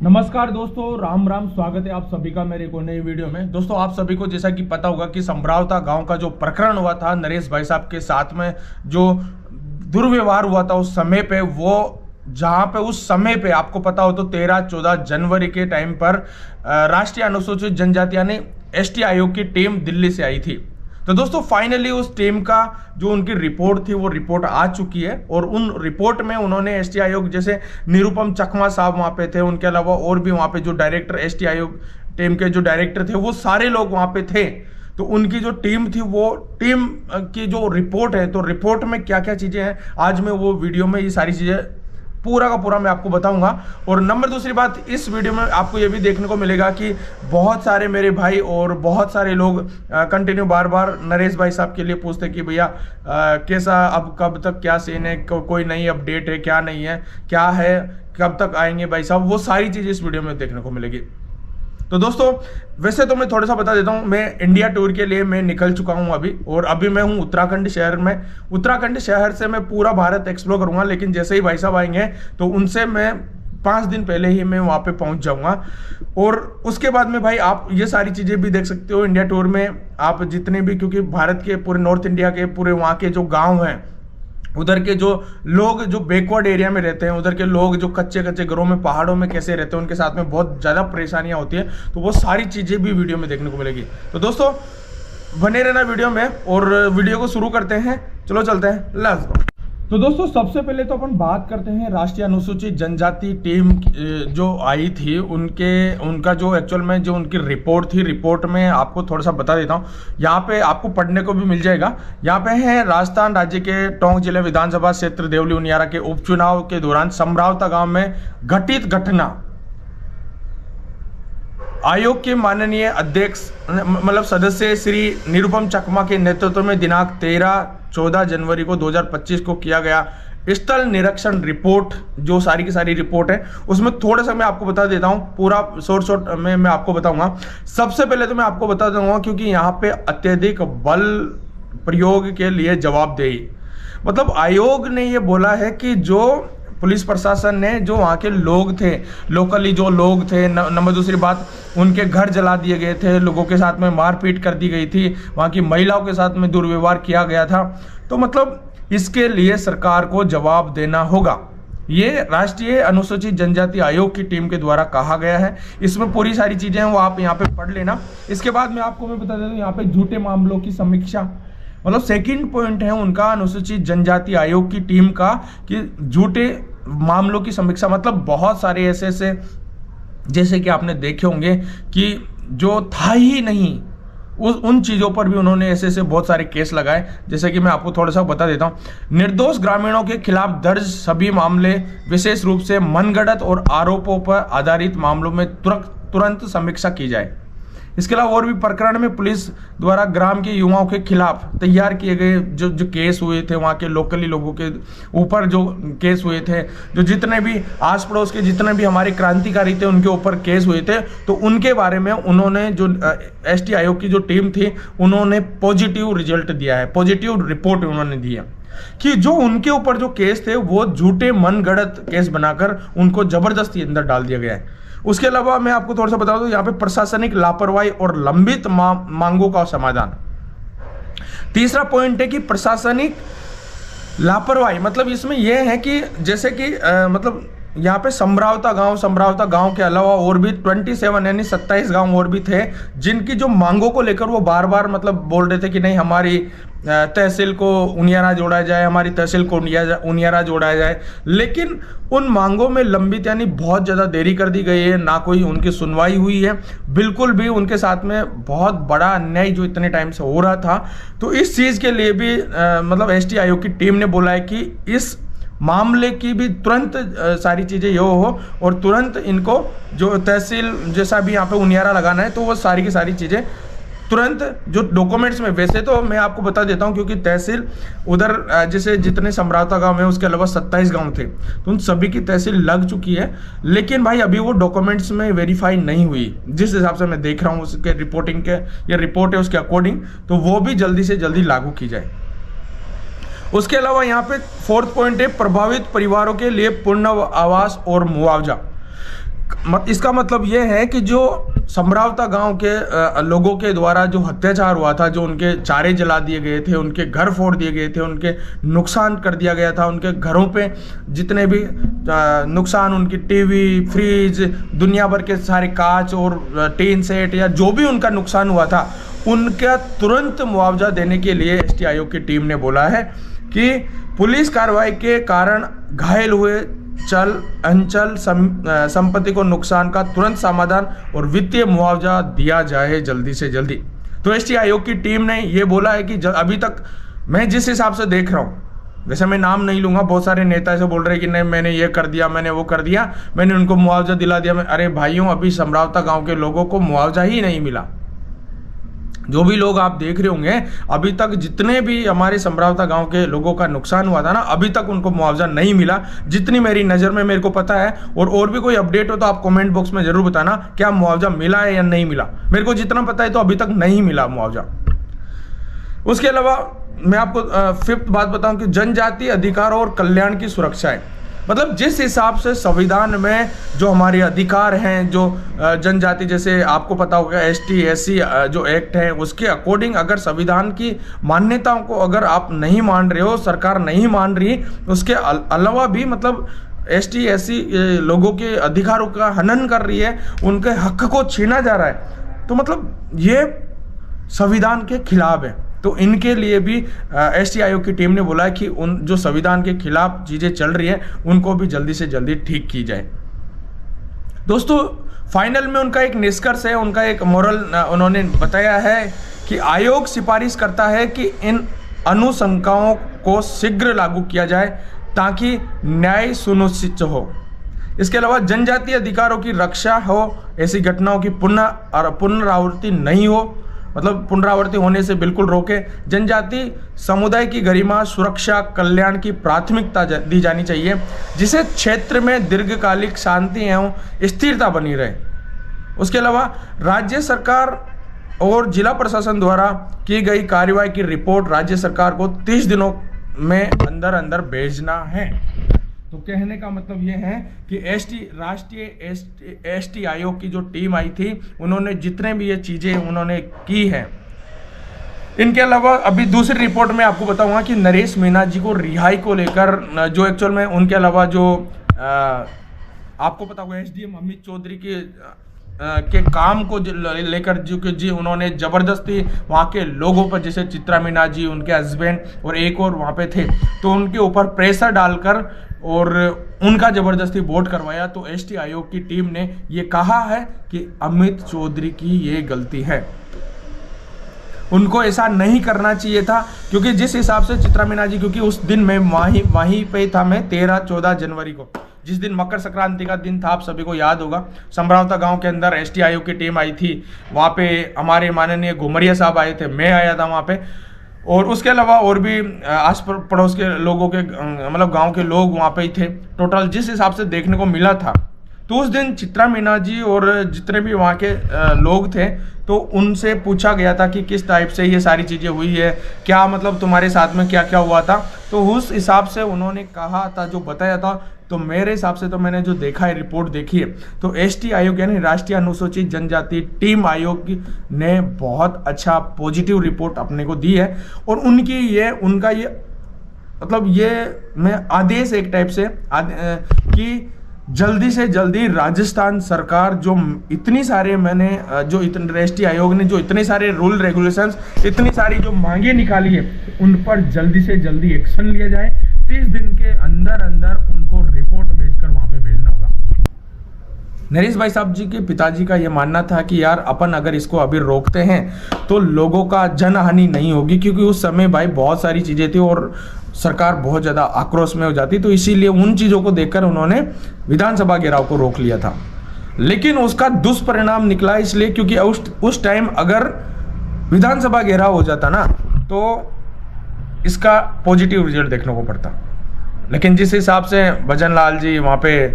नमस्कार दोस्तों, राम राम। स्वागत है आप सभी का मेरे को नई वीडियो में। दोस्तों, आप सभी को जैसा कि पता होगा कि समरावता गांव का जो प्रकरण हुआ था नरेश भाई साहब के साथ में, जो दुर्व्यवहार हुआ था उस समय पे, वो जहां पे उस समय पे आपको पता हो तो 13-14 जनवरी के टाइम पर राष्ट्रीय अनुसूचित जनजाति यानी एसटी आयोग की टीम दिल्ली से आई थी। तो दोस्तों, फाइनली उस टीम का जो उनकी रिपोर्ट थी वो रिपोर्ट आ चुकी है और उन रिपोर्ट में उन्होंने एसटी आयोग, जैसे निरुपम चकमा साहब वहां पे थे, उनके अलावा और भी वहां पे जो डायरेक्टर एसटी आयोग टीम के जो डायरेक्टर थे वो सारे लोग वहां पे थे। तो उनकी जो टीम थी वो टीम की जो रिपोर्ट है, तो रिपोर्ट में क्या क्या चीजें हैं आज मैं वो वीडियो में ये सारी चीजें पूरा का पूरा मैं आपको बताऊंगा। और नंबर दूसरी बात, इस वीडियो में आपको ये भी देखने को मिलेगा कि बहुत सारे मेरे भाई और बहुत सारे लोग कंटिन्यू बार बार नरेश भाई साहब के लिए पूछते कि भैया कैसा, अब कब तक क्या सीन है, कोई नई अपडेट है क्या, नहीं है क्या है, कब तक आएंगे भाई साहब, वो सारी चीज़ इस वीडियो में देखने को मिलेगी। तो दोस्तों, वैसे तो मैं थोड़ा सा बता देता हूँ, मैं इंडिया टूर के लिए मैं निकल चुका हूँ अभी, और अभी मैं हूँ उत्तराखंड शहर में। उत्तराखंड शहर से मैं पूरा भारत एक्सप्लोर करूंगा, लेकिन जैसे ही भाई साहब आएंगे तो उनसे मैं 5 दिन पहले ही मैं वहाँ पे पहुँच जाऊँगा। और उसके बाद में भाई आप ये सारी चीज़ें भी देख सकते हो इंडिया टूर में, आप जितने भी, क्योंकि भारत के पूरे नॉर्थ इंडिया के पूरे वहाँ के जो गाँव हैं, उधर के जो लोग जो बैकवर्ड एरिया में रहते हैं, उधर के लोग जो कच्चे कच्चे घरों में पहाड़ों में कैसे रहते हैं, उनके साथ में बहुत ज़्यादा परेशानियां होती हैं, तो वो सारी चीज़ें भी वीडियो में देखने को मिलेगी। तो दोस्तों, बने रहना वीडियो में, और वीडियो को शुरू करते हैं। चलो चलते हैं, लेट्स गो। तो दोस्तों, सबसे पहले तो अपन बात करते हैं राष्ट्रीय अनुसूचित जनजाति टीम जो आई थी, उनका जो एक्चुअल में जो उनकी रिपोर्ट थी, रिपोर्ट में आपको थोड़ा सा बता देता हूँ, यहाँ पे आपको पढ़ने को भी मिल जाएगा। यहाँ पे है राजस्थान राज्य के टोंक जिले विधानसभा क्षेत्र देवली उनियारा के उपचुनाव के दौरान समरावता गांव में घटित घटना। आयोग के माननीय अध्यक्ष मतलब सदस्य श्री निरुपम चकमा के नेतृत्व में दिनांक 13-14 जनवरी को 2025 को किया गया स्थल निरीक्षण रिपोर्ट, जो सारी की सारी रिपोर्ट है, उसमें थोड़ा सा मैं आपको बता देता हूं, पूरा शॉर्ट में मैं आपको बताऊंगा। सबसे पहले तो मैं आपको बता दूंगा, क्योंकि यहाँ पे अत्यधिक बल प्रयोग के लिए जवाबदेही, मतलब आयोग ने ये बोला है कि जो पुलिस प्रशासन ने जो वहाँ के लोग थे, लोकली जो लोग थे, नंबर दूसरी बात, उनके घर जला दिए गए थे, लोगों के साथ में मारपीट कर दी गई थी, वहाँ की महिलाओं के साथ में दुर्व्यवहार किया गया था। तो मतलब इसके लिए सरकार को जवाब देना होगा, ये राष्ट्रीय अनुसूचित जनजाति आयोग की टीम के द्वारा कहा गया है। इसमें पूरी सारी चीजें हैं, वो आप यहाँ पे पढ़ लेना। इसके बाद में आपको मैं बता देता हूँ यहाँ पे झूठे मामलों की समीक्षा, मतलब सेकंड पॉइंट है उनका अनुसूचित जनजाति आयोग की टीम का कि झूठे मामलों की समीक्षा, मतलब बहुत सारे ऐसे जैसे कि आपने देखे होंगे कि जो था ही नहीं, उन चीज़ों पर भी उन्होंने ऐसे बहुत सारे केस लगाए। जैसे कि मैं आपको थोड़ा सा बता देता हूं, निर्दोष ग्रामीणों के खिलाफ दर्ज सभी मामले विशेष रूप से मनगढ़ंत और आरोपों पर आधारित मामलों में तुरंत समीक्षा की जाए। इसके अलावा और भी प्रकरण में पुलिस द्वारा ग्राम के युवाओं के खिलाफ तैयार किए गए जो केस हुए थे, वहाँ के लोकली लोगों के ऊपर जो केस हुए थे, जो जितने भी आस पड़ोस के जितने भी हमारे क्रांतिकारी थे उनके ऊपर केस हुए थे, तो उनके बारे में उन्होंने जो एसटी आयोग की जो टीम थी उन्होंने पॉजिटिव रिजल्ट दिया है, पॉजिटिव रिपोर्ट उन्होंने दी है कि जो उनके ऊपर जो केस थे वो झूठे मनगढ़ंत केस बनाकर उनको जबरदस्ती अंदर डाल दिया गया है। उसके अलावा मैं आपको थोड़ा सा बता दूं, यहाँ पे प्रशासनिक लापरवाही और लंबित मांगों का समाधान। तीसरा पॉइंट है कि प्रशासनिक लापरवाही, मतलब इसमें यह है कि जैसे कि मतलब यहाँ पे समरावता गांव के अलावा और भी 27 यानी 27 गांव और भी थे, जिनकी जो मांगों को लेकर वो बार बार मतलब बोल रहे थे कि नहीं, हमारी तहसील को उनियारा जोड़ा जाए, हमारी तहसील को उनियारा जोड़ा जाए, लेकिन उन मांगों में लंबित यानी बहुत ज़्यादा देरी कर दी गई है, ना कोई उनकी सुनवाई हुई है, बिल्कुल भी उनके साथ में बहुत बड़ा अन्याय जो इतने टाइम से हो रहा था। तो इस चीज़ के लिए भी मतलब एसटी आयोग की टीम ने बोला है कि इस मामले की भी तुरंत सारी चीज़ें ये हो, और तुरंत इनको जो तहसील जैसा भी यहाँ पे उनियारा लगाना है, तो वो सारी की सारी चीज़ें तुरंत जो डॉक्यूमेंट्स में, वैसे तो मैं आपको बता देता हूँ क्योंकि तहसील उधर जैसे जितने समरावता गांव है उसके अलावा 27 गांव थे, तो उन सभी की तहसील लग चुकी है, लेकिन भाई अभी वो डॉक्यूमेंट्स में वेरीफाई नहीं हुई। जिस हिसाब से मैं देख रहा हूँ उसके रिपोर्टिंग के, ये रिपोर्ट है उसके अकॉर्डिंग, तो वो भी जल्दी से जल्दी लागू की जाए। उसके अलावा यहाँ पे 4th पॉइंट है प्रभावित परिवारों के लिए पूर्ण आवास और मुआवजा। इसका मतलब ये है कि जो समरावता गांव के लोगों के द्वारा जो अत्याचार हुआ था, जो उनके चारे जला दिए गए थे, उनके घर फोड़ दिए गए थे, उनके नुकसान कर दिया गया था, उनके घरों पे जितने भी नुकसान, उनकी टीवी, फ्रिज, दुनिया भर के सारे कांच और टीन सेट या जो भी उनका नुकसान हुआ था, उनका तुरंत मुआवजा देने के लिए एसटी आयोग की टीम ने बोला है कि पुलिस कार्रवाई के कारण घायल हुए चल अंचल संपत्ति को नुकसान का तुरंत समाधान और वित्तीय मुआवजा दिया जाए जल्दी से जल्दी। तो एसटी आयोग की टीम ने ये बोला है कि अभी तक मैं जिस हिसाब से देख रहा हूँ, वैसे मैं नाम नहीं लूंगा, बहुत सारे नेता ऐसे बोल रहे हैं कि नहीं मैंने ये कर दिया, मैंने वो कर दिया, मैंने उनको मुआवजा दिला दिया। अरे भाइयों, अभी समरावता गाँव के लोगों को मुआवजा ही नहीं मिला। जो भी लोग आप देख रहे होंगे, अभी तक जितने भी हमारे समरावता गांव के लोगों का नुकसान हुआ था ना, अभी तक उनको मुआवजा नहीं मिला, जितनी मेरी नज़र में मेरे को पता है। और भी कोई अपडेट हो तो आप कमेंट बॉक्स में जरूर बताना, क्या मुआवजा मिला है या नहीं मिला। मेरे को जितना पता है तो अभी तक नहीं मिला मुआवजा। उसके अलावा मैं आपको फिफ्थ बात बताऊं कि जनजातीय अधिकारों और कल्याण की सुरक्षा है। मतलब जिस हिसाब से संविधान में जो हमारे अधिकार हैं, जो जनजाति, जैसे आपको पता होगा एसटी एससी जो एक्ट है, उसके अकॉर्डिंग अगर संविधान की मान्यताओं को अगर आप नहीं मान रहे हो, सरकार नहीं मान रही, उसके अलावा भी मतलब एसटी एससी लोगों के अधिकारों का हनन कर रही है, उनके हक को छीना जा रहा है, तो मतलब ये संविधान के खिलाफ है। तो इनके लिए भी एसटी आयोग की टीम ने बोला है कि उन जो संविधान के खिलाफ चीज़ें चल रही है उनको भी जल्दी से जल्दी ठीक की जाए। दोस्तों, फाइनल में उनका एक निष्कर्ष है, उनका एक मोरल उन्होंने बताया है कि आयोग सिफारिश करता है कि इन अनुशंकाओं को शीघ्र लागू किया जाए ताकि न्याय सुनिश्चित हो। इसके अलावा जनजातीय अधिकारों की रक्षा हो, ऐसी घटनाओं की पुनरावृत्ति नहीं हो, मतलब पुनरावृत्ति होने से बिल्कुल रोके। जनजाति समुदाय की गरिमा, सुरक्षा, कल्याण की प्राथमिकता दी जानी चाहिए, जिसे क्षेत्र में दीर्घकालिक शांति एवं स्थिरता बनी रहे। उसके अलावा राज्य सरकार और जिला प्रशासन द्वारा की गई कार्रवाई की रिपोर्ट राज्य सरकार को 30 दिनों में अंदर अंदर भेजना है। तो कहने का मतलब ये है कि राष्ट्रीय एसटी आयोग की जो टीम आई थी, उन्होंने जितने भी ये चीज़ें उन्होंने की है। इनके अलावा अभी दूसरी रिपोर्ट में आपको बताऊंगा कि नरेश मीणा जी को रिहाई को लेकर जो एक्चुअल में उनके अलावा जो आपको पता होगा एसडीएम अमित चौधरी के काम को लेकर जो कि जी उन्होंने ज़बरदस्ती वहाँ के लोगों पर, जैसे चित्रा मीणा जी, उनके हस्बैंड और एक और वहाँ पे थे, तो उनके ऊपर प्रेशर डालकर और उनका ज़बरदस्ती वोट करवाया। तो एसटी आयोग की टीम ने ये कहा है कि अमित चौधरी की ये गलती है, उनको ऐसा नहीं करना चाहिए था। क्योंकि जिस हिसाब से चित्रा मीणा जी, क्योंकि उस दिन मैं वहीं पे था, मैं 13-14 जनवरी को, जिस दिन मकर संक्रांति का दिन था, आप सभी को याद होगा, समरावता गांव के अंदर एसटी आयोग की टीम आई थी। वहाँ पे हमारे माननीय घुमरिया साहब आए थे, मैं आया था वहाँ पे, और उसके अलावा और भी आस पड़ोस के लोगों के मतलब गांव के लोग वहाँ पे ही थे। टोटल जिस हिसाब से देखने को मिला था, तो उस दिन चित्रा मीणा जी और जितने भी वहाँ के लोग थे, तो उनसे पूछा गया था कि किस टाइप से ये सारी चीज़ें हुई है, क्या मतलब तुम्हारे साथ में क्या क्या हुआ था। तो उस हिसाब से उन्होंने कहा था, जो बताया था, तो मेरे हिसाब से तो मैंने जो देखा है, रिपोर्ट देखी है, तो एसटी आयोग यानी राष्ट्रीय अनुसूचित जनजाति टीम आयोग ने बहुत अच्छा पॉजिटिव रिपोर्ट अपने को दी है। और उनका ये मतलब ये मैं आदेश एक टाइप से कि जल्दी से जल्दी राजस्थान सरकार जो इतनी सारे एसटी आयोग ने जो इतने सारे रूल रेगुलेशंस, इतनी सारी जो मांगे निकाली है, उन पर जल्दी से जल्दी एक्शन लिया जाए। 30 दिन के अंदर अंदर उनको रिपोर्ट भेजकर वहां पे भेजना होगा। नरेश भाई साहब जी के पिताजी का ये मानना था कि यार अपन अगर इसको अभी रोकते हैं तो लोगों का जनहानि नहीं होगी, क्योंकि उस समय भाई बहुत सारी चीज़ें थी और सरकार बहुत ज़्यादा आक्रोश में हो जाती, तो इसीलिए उन चीज़ों को देखकर उन्होंने विधानसभा घेराव को रोक लिया था। लेकिन उसका दुष्परिणाम निकला, इसलिए क्योंकि उस टाइम अगर विधानसभा घेराव हो जाता ना, तो इसका पॉजिटिव रिजल्ट देखने को पड़ता। लेकिन जिस हिसाब से भजन लाल जी वहाँ पे,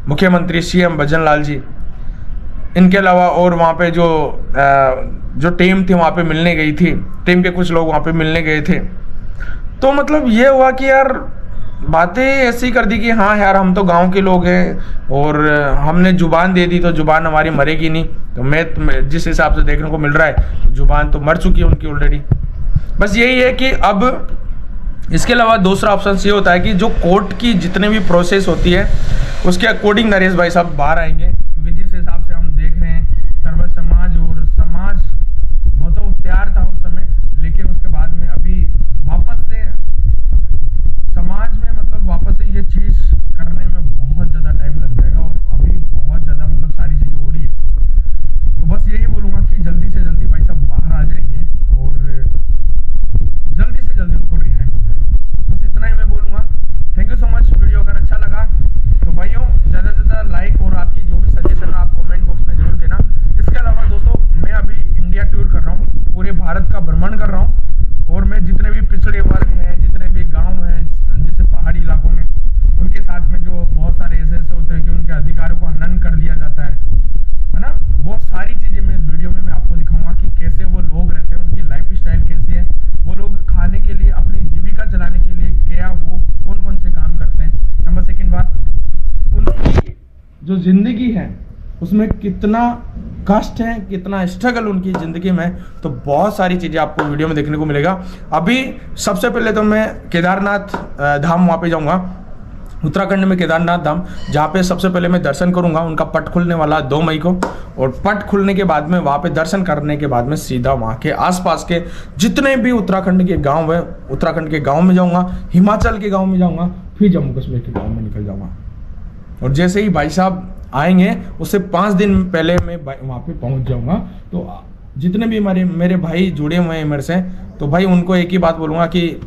मुख्यमंत्री सीएम भजन लाल जी, इनके अलावा और वहाँ पे जो टीम थी वहाँ पे मिलने गई थी, टीम के कुछ लोग वहाँ पे मिलने गए थे, तो मतलब ये हुआ कि यार बातें ऐसी कर दी कि हाँ यार हम तो गांव के लोग हैं और हमने जुबान दे दी तो जुबान हमारी मरेगी नहीं। तो मैं जिस हिसाब से देखने को मिल रहा है जुबान तो मर चुकी है उनकी ऑलरेडी। बस यही है कि अब इसके अलावा दूसरा ऑप्शन ये होता है कि जो कोर्ट की जितने भी प्रोसेस होती है उसके अकॉर्डिंग नरेश भाई साहब बाहर आएंगे, क्योंकि जिस हिसाब से हम देख रहे हैं सर्व समाज और समाज बहुत तो तैयार था उस समय, लेकिन उसके बाद में अभी वापस से समाज में मतलब वापस से ये चीज़ करने में बहुत ज़्यादा टाइम लग जाएगा और अभी बहुत ज़्यादा मतलब सारी चीज़ें हो रही है। तो बस यही बोलूँगा कि जल्दी से जल्दी भाई साहब बाहर आ जाएंगे और जल्दी से जल्दी उनको रिहाई हो जाएगी। बस इतना ही मैं बोलूँगा। Thank you so much. Video अगर अच्छा लगा तो भाइयों ज़्यादा से ज़्यादा लाइक और आपकी जो भी सजेशन आप कमेंट बॉक्स में जरूर देना। इसके अलावा दोस्तों मैं अभी इंडिया टूर कर रहा हूँ, पूरे भारत का भ्रमण कर रहा हूँ और मैं जितने भी पिछड़े वर्ग हैं, जितने भी गाँव हैं जैसे पहाड़ी इलाकों में, उनके साथ में जो बहुत सारे ऐसे होते हैं कि उनके अधिकारों को हनन कर दिया जाता है ना, वो सारी चीज़ें मैं इस वीडियो में मैं आपको दिखाऊंगा कि कैसे वो लोग रहते हैं, उनकी लाइफ स्टाइल कैसी है, वो लोग खाने के लिए अपनी जीविका चलाने के लिए क्या वो कौन कौन से काम करते हैं। नंबर सेकंड बात, उनकी जो जिंदगी है उसमें कितना कष्ट है, कितना स्ट्रगल उनकी ज़िंदगी में, तो बहुत सारी चीज़ें आपको वीडियो में देखने को मिलेगा। अभी सबसे पहले तो मैं केदारनाथ धाम वहाँ पे जाऊँगा, उत्तराखंड में केदारनाथ धाम, जहाँ पे सबसे पहले मैं दर्शन करूँगा। उनका पट खुलने वाला 2 मई को, और पट खुलने के बाद में वहाँ पे दर्शन करने के बाद में सीधा वहाँ के आसपास के जितने भी उत्तराखंड के गाँव हैं, उत्तराखंड के गाँव में जाऊँगा, हिमाचल के गाँव में जाऊँगा, फिर जम्मू कश्मीर के गाँव में निकल जाऊँगा। और जैसे ही भाई साहब आएंगे उससे 5 दिन पहले मैं वहाँ पे पहुँच जाऊँगा। तो जितने भी मेरे भाई जुड़े हुए हैं मेरे से, तो भाई उनको एक ही बात बोलूँगा कि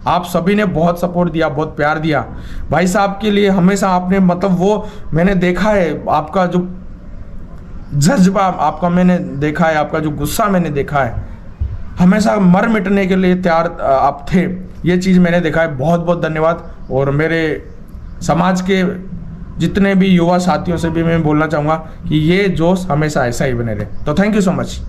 आप सभी ने बहुत सपोर्ट दिया, बहुत प्यार दिया भाई साहब के लिए। हमेशा आपने मतलब वो मैंने देखा है, आपका जो जज्बा आपका मैंने देखा है, आपका जो गुस्सा मैंने देखा है, हमेशा मर मिटने के लिए तैयार आप थे, ये चीज़ मैंने देखा है। बहुत बहुत धन्यवाद। और मेरे समाज के जितने भी युवा साथियों से भी मैं बोलना चाहूँगा कि ये जोश हमेशा ऐसा ही बने रहे। तो थैंक यू सो मच।